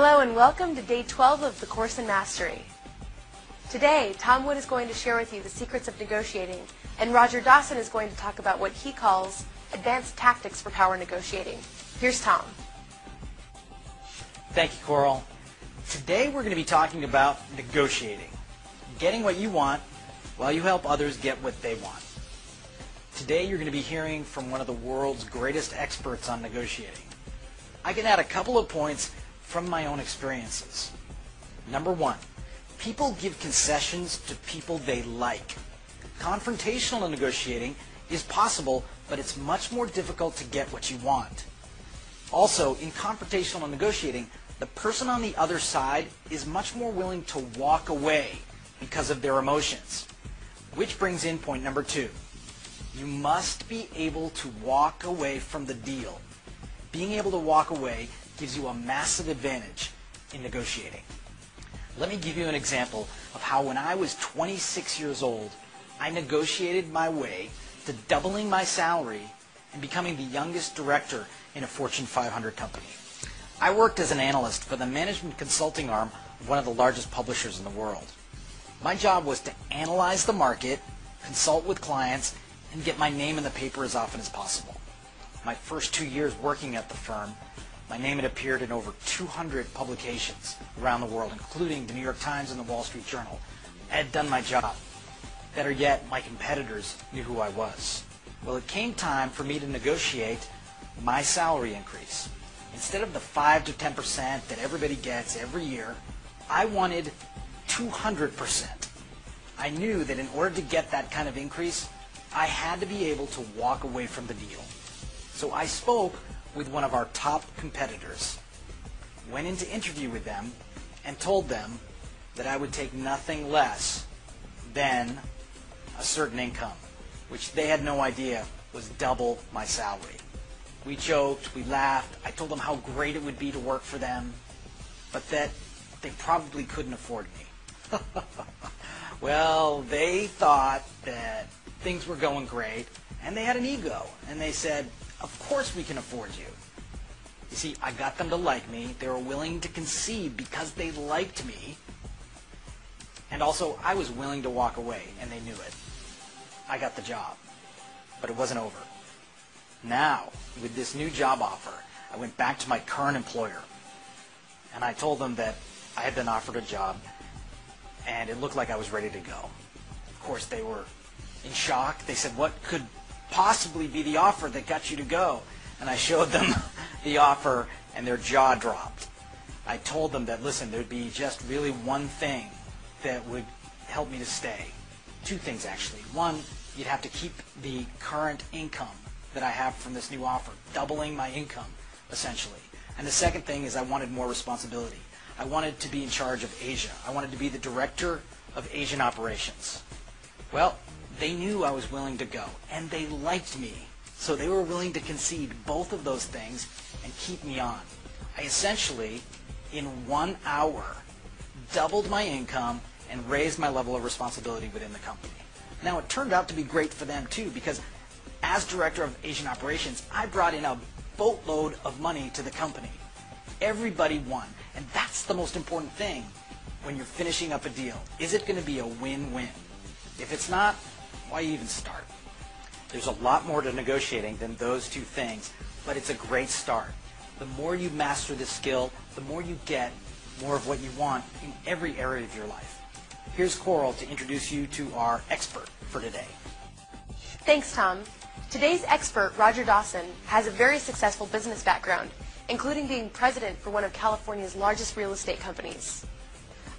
Hello and welcome to Day 12 of the course in Mastery. Today, Tom Wood is going to share with you the secrets of negotiating, and Roger Dawson is going to talk about what he calls advanced tactics for power negotiating. Here's Tom. Thank you, Coral. Today we're going to be talking about negotiating, getting what you want while you help others get what they want. Today you're going to be hearing from one of the world's greatest experts on negotiating. I can add a couple of points from my own experiences. Number one, people give concessions to people they like. Confrontational negotiating is possible, but it's much more difficult to get what you want. Also, in confrontational negotiating, the person on the other side is much more willing to walk away because of their emotions. Which brings in point number two. You must be able to walk away from the deal. Being able to walk away gives you a massive advantage in negotiating. Let me give you an example of how when I was 26 years old, I negotiated my way to doubling my salary and becoming the youngest director in a Fortune 500 company. I worked as an analyst for the management consulting arm of one of the largest publishers in the world. My job was to analyze the market, consult with clients, and get my name in the paper as often as possible. My first 2 years working at the firm, my name had appeared in over 200 publications around the world, including the New York Times and the Wall Street Journal. I had done my job. Better yet, my competitors knew who I was. Well, it came time for me to negotiate my salary increase. Instead of the 5 to 10% that everybody gets every year, I wanted 200%. I knew that in order to get that kind of increase, I had to be able to walk away from the deal. So I spoke with one of our top competitors, went into interview with them, and told them that I would take nothing less than a certain income, which they had no idea was double my salary. We joked, we laughed, I told them how great it would be to work for them, but that they probably couldn't afford me. Well, they thought that things were going great, and they had an ego, and they said, of course we can afford you. You see, I got them to like me. They were willing to concede because they liked me. And also, I was willing to walk away, and they knew it. I got the job, but it wasn't over. Now, with this new job offer, I went back to my current employer, and I told them that I had been offered a job, and it looked like I was ready to go. Of course, they were in shock. They said, what could possibly be the offer that got you to go? And I showed them the offer, and their jaw dropped. I told them that, listen, there'd be just really one thing that would help me to stay. Two things, actually. One, you'd have to keep the current income that I have from this new offer, doubling my income, essentially. And the second thing is I wanted more responsibility. I wanted to be in charge of Asia. I wanted to be the director of Asian operations. Well, they knew I was willing to go, and they liked me. So they were willing to concede both of those things and keep me on. I essentially, in 1 hour, doubled my income and raised my level of responsibility within the company. Now, it turned out to be great for them, too, because as director of Asian operations, I brought in a boatload of money to the company. Everybody won, and that's the most important thing when you're finishing up a deal. Is it going to be a win-win? If it's not, why even start? There's a lot more to negotiating than those two things, but it's a great start. The more you master this skill, the more you get more of what you want in every area of your life. Here's Coral to introduce you to our expert for today. Thanks, Tom. Today's expert, Roger Dawson, has a very successful business background, including being president for one of California's largest real estate companies.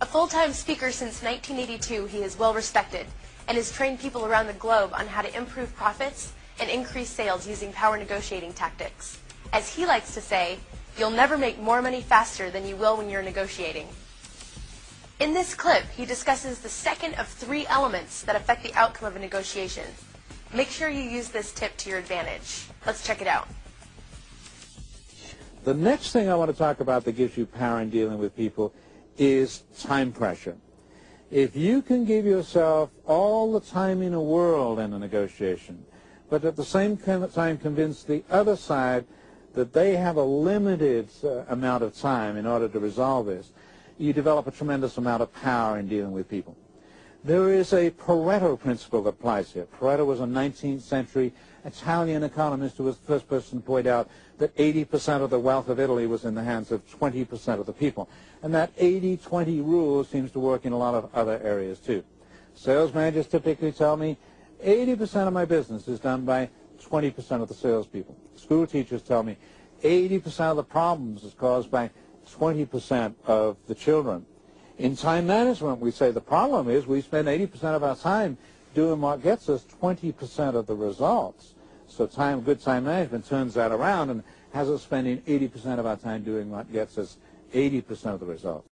A full-time speaker since 1982, he is well respected and has trained people around the globe on how to improve profits and increase sales using power negotiating tactics. As he likes to say, you'll never make more money faster than you will when you're negotiating. In this clip, he discusses the second of 3 elements that affect the outcome of a negotiation. Make sure you use this tip to your advantage. Let's check it out. The next thing I want to talk about that gives you power in dealing with people is time pressure. If you can give yourself all the time in the world in a negotiation, but at the same time convince the other side that they have a limited amount of time in order to resolve this, you develop a tremendous amount of power in dealing with people. There is a Pareto principle that applies here. Pareto was a 19th century Italian economist who was the first person to point out that 80% of the wealth of Italy was in the hands of 20% of the people. And that 80-20 rule seems to work in a lot of other areas too. Sales managers typically tell me 80% of my business is done by 20% of the salespeople. School teachers tell me 80% of the problems is caused by 20% of the children. In time management, we say the problem is we spend 80% of our time doing what gets us 20% of the results. So good time management turns that around and has us spending 80% of our time doing what gets us 80% of the results.